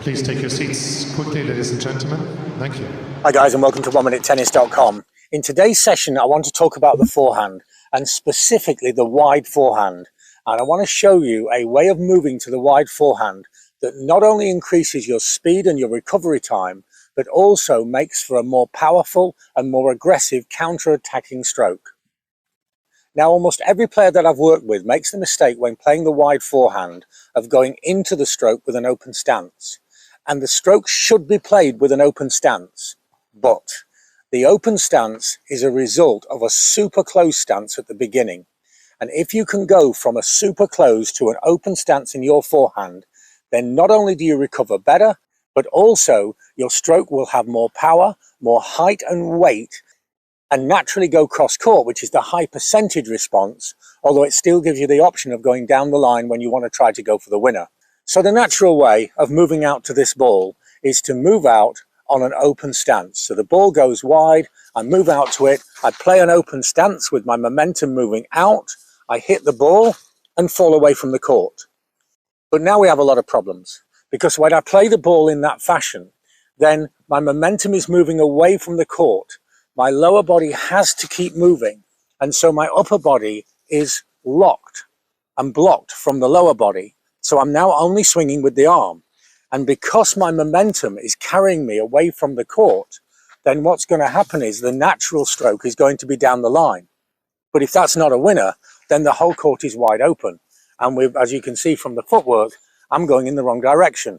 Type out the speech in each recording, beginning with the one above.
Please take your seats quickly, ladies and gentlemen. Thank you. Hi guys, and welcome to oneminutetennis.com. In today's session, I want to talk about the forehand, and specifically the wide forehand. And I want to show you a way of moving to the wide forehand that not only increases your speed and your recovery time, but also makes for a more powerful and more aggressive counter-attacking stroke. Now, almost every player that I've worked with makes the mistake when playing the wide forehand of going into the stroke with an open stance. And the stroke should be played with an open stance, but the open stance is a result of a super close stance at the beginning. And if you can go from a super close to an open stance in your forehand, then not only do you recover better, but also your stroke will have more power, more height and weight, and naturally go cross court, which is the high percentage response, although it still gives you the option of going down the line when you want to try to go for the winner. So the natural way of moving out to this ball is to move out on an open stance. So the ball goes wide, I move out to it, I play an open stance with my momentum moving out, I hit the ball and fall away from the court. But now we have a lot of problems, because when I play the ball in that fashion, then my momentum is moving away from the court. My lower body has to keep moving, and so my upper body is locked and blocked from the lower body. So I'm now only swinging with the arm. And because my momentum is carrying me away from the court, then what's going to happen is the natural stroke is going to be down the line. But if that's not a winner, then the whole court is wide open. And as you can see from the footwork, I'm going in the wrong direction.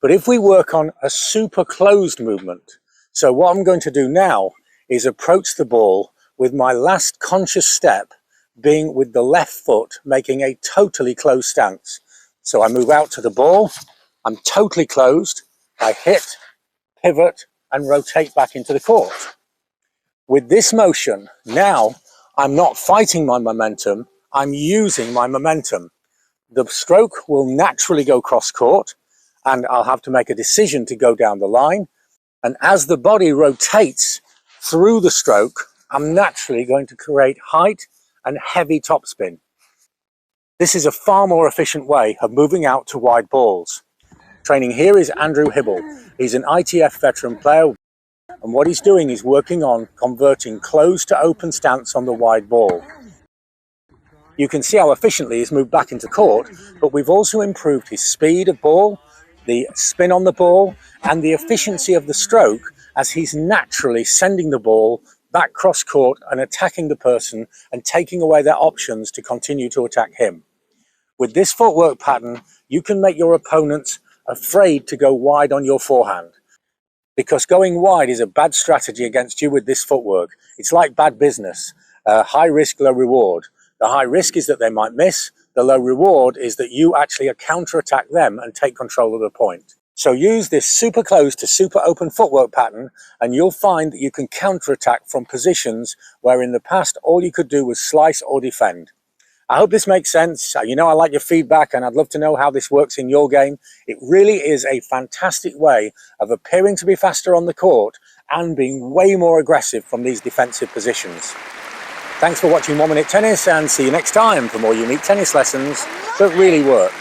But if we work on a super closed movement, so what I'm going to do now is approach the ball with my last conscious step being with the left foot, making a totally closed stance. So I move out to the ball, I'm totally closed, I hit, pivot, and rotate back into the court. With this motion, now I'm not fighting my momentum, I'm using my momentum. The stroke will naturally go cross court, and I'll have to make a decision to go down the line. And as the body rotates through the stroke, I'm naturally going to create height and heavy topspin. This is a far more efficient way of moving out to wide balls. Training here is Andrew Hibble. He's an ITF veteran player, and what he's doing is working on converting closed to open stance on the wide ball. You can see how efficiently he's moved back into court, but we've also improved his speed of ball, the spin on the ball, and the efficiency of the stroke as he's naturally sending the ball back cross court and attacking the person and taking away their options to continue to attack him. With this footwork pattern, you can make your opponents afraid to go wide on your forehand, because going wide is a bad strategy against you with this footwork. It's like bad business, high risk, low reward. The high risk is that they might miss. The low reward is that you actually counter-attack them and take control of the point. So use this super close to super open footwork pattern, and you'll find that you can counter-attack from positions where in the past all you could do was slice or defend. I hope this makes sense. You know I like your feedback, and I'd love to know how this works in your game. It really is a fantastic way of appearing to be faster on the court and being way more aggressive from these defensive positions. Thanks for watching 1 Minute Tennis, and see you next time for more unique tennis lessons that really work.